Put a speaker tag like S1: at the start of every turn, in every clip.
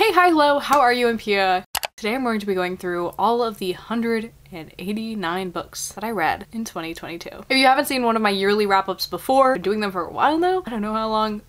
S1: Hey, hi, hello, how are you, Pia? Today I'm going to be going through all of the 189 books that I read in 2022. If you haven't seen one of my yearly wrap-ups before, I've been doing them for a while now. I don't know how long.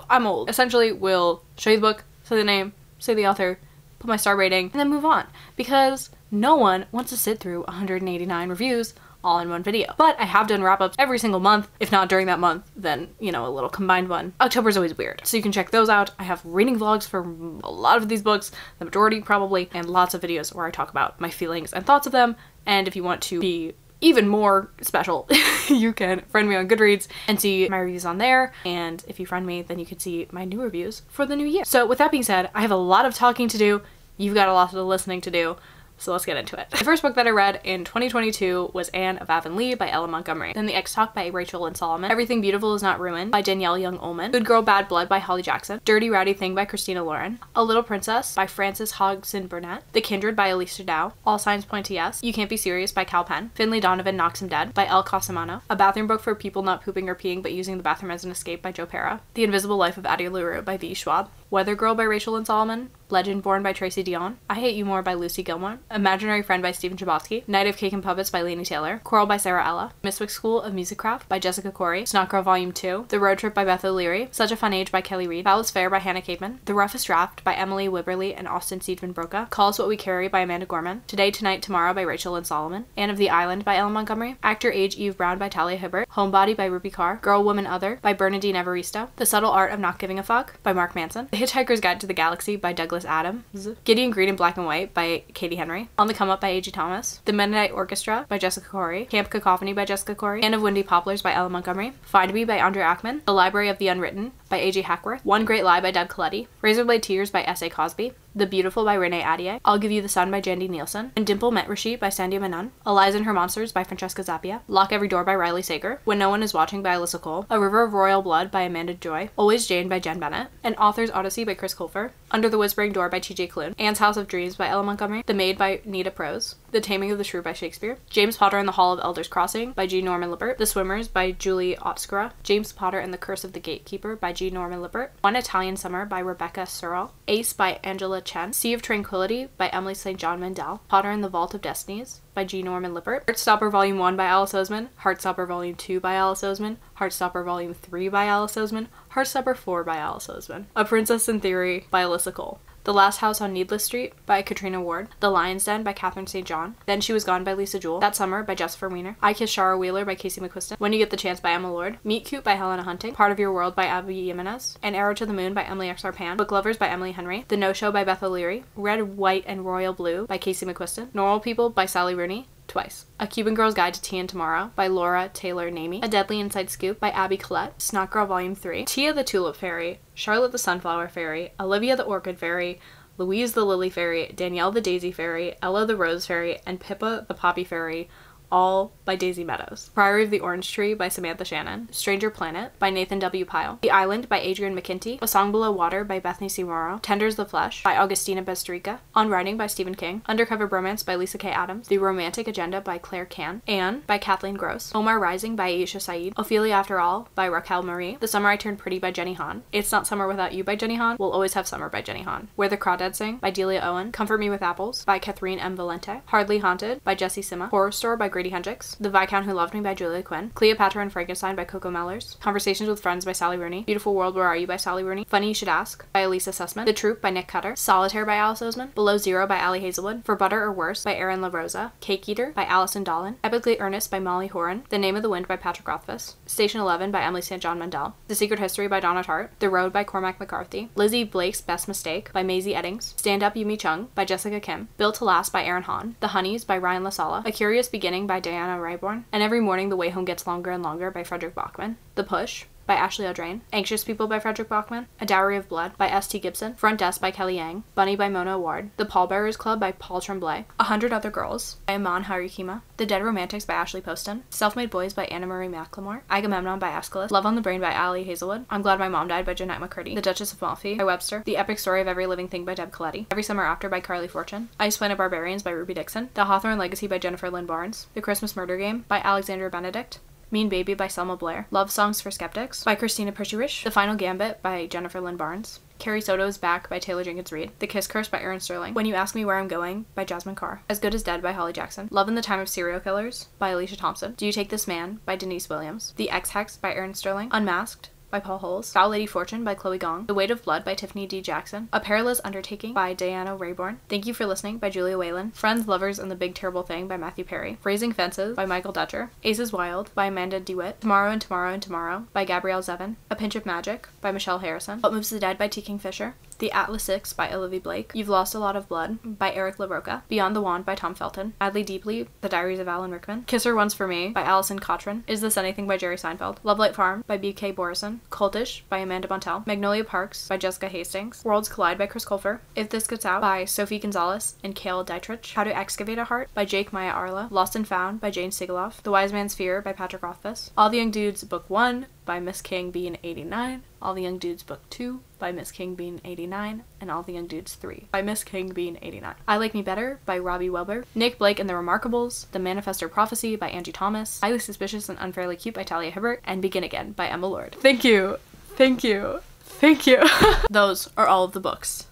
S1: I'm old. Essentially, we'll show you the book, say the name, say the author, put my star rating, and then move on. Because no one wants to sit through 189 reviews all in one video. But I have done wrap-ups every single month. If not during that month, then, you know, a little combined one. October's always weird, so you can check those out. I have reading vlogs for a lot of these books, the majority probably, and lots of videos where I talk about my feelings and thoughts of them. And if you want to be even more special, you can friend me on Goodreads and see my reviews on there. And if you friend me, then you can see my new reviews for the new year. So with that being said, I have a lot of talking to do. You've got a lot of listening to do. So let's get into it. The first book that I read in 2022 was Anne of Avonlea by Ella Montgomery. Then The X-Talk by Rachel Lynn Solomon. Everything Beautiful Is Not Ruined by Danielle Young Ullman. Good Girl Bad Blood by Holly Jackson. Dirty Rowdy Thing by Christina Lauren. A Little Princess by Frances Hodgson Burnett. The Kindred by Alicia Dow. All Signs Point to Yes. You Can't Be Serious by Cal Penn. Finley Donovan Knocks Him Dead by Elle Cosimano. A Bathroom Book for People Not Pooping or Peeing But Using the Bathroom as an Escape by Joe Pera. The Invisible Life of Addie LaRue by V. Schwab. Weather Girl by Rachel Lynn Solomon. Legend Born by Tracy Dion. I Hate You More by Lucy Gilmore. Imaginary Friend by Stephen Chbosky. Night of Cake and Puppets by Laini Taylor. Coral by Sarah Ella. Miswick School of Musicraft by Jessica Corey. Snot Girl Volume 2. The Road Trip by Beth O'Leary. Such a Fun Age by Kelly Reed. Foul is Fair by Hannah Capeman. The Roughest Draft by Emily Wibberley and Austin Seidman Broca. Call Us What We Carry by Amanda Gorman. Today, Tonight, Tomorrow by Rachel Lynn Solomon. Anne of the Island by Ella Montgomery. Actor Age Eve Brown by Talia Hibbert. Homebody by Ruby Carr. Girl, Woman, Other by Bernadine Evaristo. The Subtle Art of Not Giving a Fuck by Mark Manson. The Hitchhiker's Guide to the Galaxy by Douglas Adams. Gideon Green in Black and White by Katie Henry. On the Come Up by A.G. Thomas. The Mennonite Orchestra by Jessica Corey. Camp Cacophony by Jessica Corey. Anne of Windy Poplars by Ella Montgomery. Find Me by Andrea Ackman. The Library of the Unwritten by A.J. Hackworth. One Great Lie by Deb Coletti. Razorblade Tears by S.A. Cosby. The Beautiful by Renee Adier. I'll Give You the Sun by Jandy Nielsen. And Dimple Met Rashid by Sandia Manon. Eliza and Her Monsters by Francesca Zappia. Lock Every Door by Riley Sager. When No One Is Watching by Alyssa Cole. A River of Royal Blood by Amanda Joy. Always Jane by Jen Bennett. An Author's Odyssey by Chris Colfer. Under the Whispering Door by T.J. Klune. Anne's House of Dreams by Ella Montgomery. The Maid by Nita Prose. The Taming of the Shrew by Shakespeare. James Potter and the Hall of Elders Crossing by G. Norman Lippert. The Swimmers by Julie Obscura. James Potter and the Curse of the Gatekeeper by G. Norman Lippert. One Italian Summer by Rebecca Searle. Ace by Angela Chen. Sea of Tranquility by Emily St. John Mandel. Potter and the Vault of Destinies by G. Norman Lippert. Heartstopper Volume 1 by Alice Oseman. Heartstopper Volume 2 by Alice Oseman. Heartstopper Volume 3 by Alice Oseman. Heartstopper 4 by Alice Oseman. A Princess in Theory by Alyssa Cole. The Last House on Needless Street by Katrina Ward. The Lion's Den by Catherine St. John. Then She Was Gone by Lisa Jewell. That Summer by Jessica Weiner. I Kiss Shara Wheeler by Casey McQuiston. When You Get the Chance by Emma Lord. Meet Cute by Helena Hunting. Part of Your World by Abby Jimenez. An Arrow to the Moon by Emily X. R. Pan. Book Lovers by Emily Henry. The No Show by Beth O'Leary. Red, White, and Royal Blue by Casey McQuiston. Normal People by Sally Rooney. Twice. A Cuban Girl's Guide to Tea and Tomorrow by Laura Taylor Namey. A Deadly Inside Scoop by Abby Collette. Snot Girl Volume 3. Tia the Tulip Fairy. Charlotte the Sunflower Fairy. Olivia the Orchid Fairy. Louise the Lily Fairy. Danielle the Daisy Fairy. Ella the Rose Fairy. And Pippa the Poppy Fairy. All by Daisy Meadows. Priory of the Orange Tree by Samantha Shannon. Stranger Planet by Nathan W. Pyle. The Island by Adrian McKinty. A Song Below Water by Bethany C. Morrow. Tenders the Flesh by Augustina Besterica. On Writing by Stephen King. Undercover Bromance by Lisa K. Adams. The Romantic Agenda by Claire Can. Anne by Kathleen Gross. Omar Rising by Aisha Saeed. Ophelia After All by Raquel Marie. The Summer I Turned Pretty by Jenny Han. It's Not Summer Without You by Jenny Han. We'll Always Have Summer by Jenny Han. Where the Crawdads Sing by Delia Owen. Comfort Me with Apples by Catherine M. Valente. Hardly Haunted by Jessie Sima. Horror Store by Grady Hendricks. The Viscount Who Loved Me by Julia Quinn. Cleopatra and Frankenstein by Coco Mellors. Conversations with Friends by Sally Rooney. Beautiful World, Where Are You by Sally Rooney. Funny You Should Ask by Elisa Sussman. The Troop by Nick Cutter. Solitaire by Alice Oseman. Below Zero by Allie Hazelwood. For Butter or Worse by Erin LaRosa. Cake Eater by Alison Dolan. Epically Earnest by Molly Horan. The Name of the Wind by Patrick Rothfuss. Station 11 by Emily St. John Mandel. The Secret History by Donna Tartt. The Road by Cormac McCarthy. Lizzie Blake's Best Mistake by Maisie Eddings. Stand Up Yumi Chung by Jessica Kim. Built to Last by Aaron Hahn. The Honeys by Ryan LaSala. A Curious Beginning by Diana Rayborn. And Every Morning The Way Home Gets Longer and Longer by Frederick Bachman. The Push by Ashley O'Drain. Anxious People by Frederick Bachman. A Dowry of Blood by S.T. Gibson. Front Desk by Kelly Yang. Bunny by Mona Ward. The Pallbearers Club by Paul Tremblay. 100 Other Girls by Aman Harukima. The Dead Romantics by Ashley Poston. Self-Made Boys by Anna Marie McLemore. Agamemnon by Aeschylus. Love on the Brain by Allie Hazelwood. I'm Glad My Mom Died by Jeanette McCurdy. The Duchess of Malfi by Webster. The Epic Story of Every Living Thing by Deb Coletti. Every Summer After by Carly Fortune. Ice Planet Barbarians by Ruby Dixon. The Hawthorne Legacy by Jennifer Lynn Barnes. The Christmas Murder Game by Alexandra Benedict. Mean Baby by Selma Blair. Love Songs for Skeptics by Christina Pershirish. The Final Gambit by Jennifer Lynn Barnes. Carrie Soto's Back by Taylor Jenkins Reid, The Kiss Curse by Erin Sterling, When You Ask Me Where I'm Going by Jasmine Carr, As Good as Dead by Holly Jackson, Love in the Time of Serial Killers by Alicia Thompson, Do You Take This Man by Denise Williams, The Ex-Hex by Erin Sterling, Unmasked by Paul Holes, Foul Lady Fortune by Chloe Gong, The Weight of Blood by Tiffany D. Jackson, A Perilous Undertaking by Diana Rayborn, Thank You for Listening by Julia Whalen, Friends, Lovers, and the Big Terrible Thing by Matthew Perry, Raising Fences by Michael Dutcher, Aces Wild by Amanda DeWitt, Tomorrow and Tomorrow and Tomorrow by Gabrielle Zevin, A Pinch of Magic by Michelle Harrison, What Moves the Dead by T. Kingfisher, The Atlas Six by Olivia Blake, You've Lost a Lot of Blood by Eric LaRocca, Beyond the Wand by Tom Felton, Madly Deeply, The Diaries of Alan Rickman, Kiss Her Once for Me by Allison Cotran, Is This Anything by Jerry Seinfeld, Love Light Farm by B.K. Borison, Cultish by Amanda Montel, Magnolia Parks by Jessica Hastings, Worlds Collide by Chris Colfer, If This Gets Out by Sophie Gonzalez and Kale Dietrich, How to Excavate a Heart by Jake Maya Arla, Lost and Found by Jane Sigaloff, The Wise Man's Fear by Patrick Rothfuss, All the Young Dudes Book 1 by Miss King Bean 89, All the Young Dudes Book 2 by Miss King Bean 89, and All the Young Dudes 3 by Miss King Bean 89. I Like Me Better by Robbie Weber, Nick Blake and the Remarkables, The Manifestor Prophecy by Angie Thomas, Highly Suspicious and Unfairly Cute by Talia Hibbert, and Begin Again by Emma Lord. Thank you. Thank you. Thank you. Those are all of the books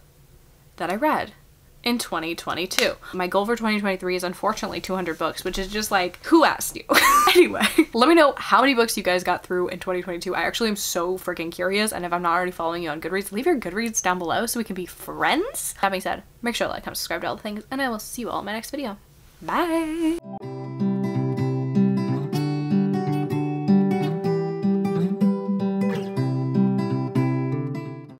S1: that I read in 2022. My goal for 2023 is unfortunately 200 books, which is just like, who asked you? Anyway, let me know how many books you guys got through in 2022. I actually am so freaking curious, and if I'm not already following you on Goodreads, leave your Goodreads down below so we can be friends. That being said, make sure to like, comment, subscribe to all the things, and I will see you all in my next video. Bye!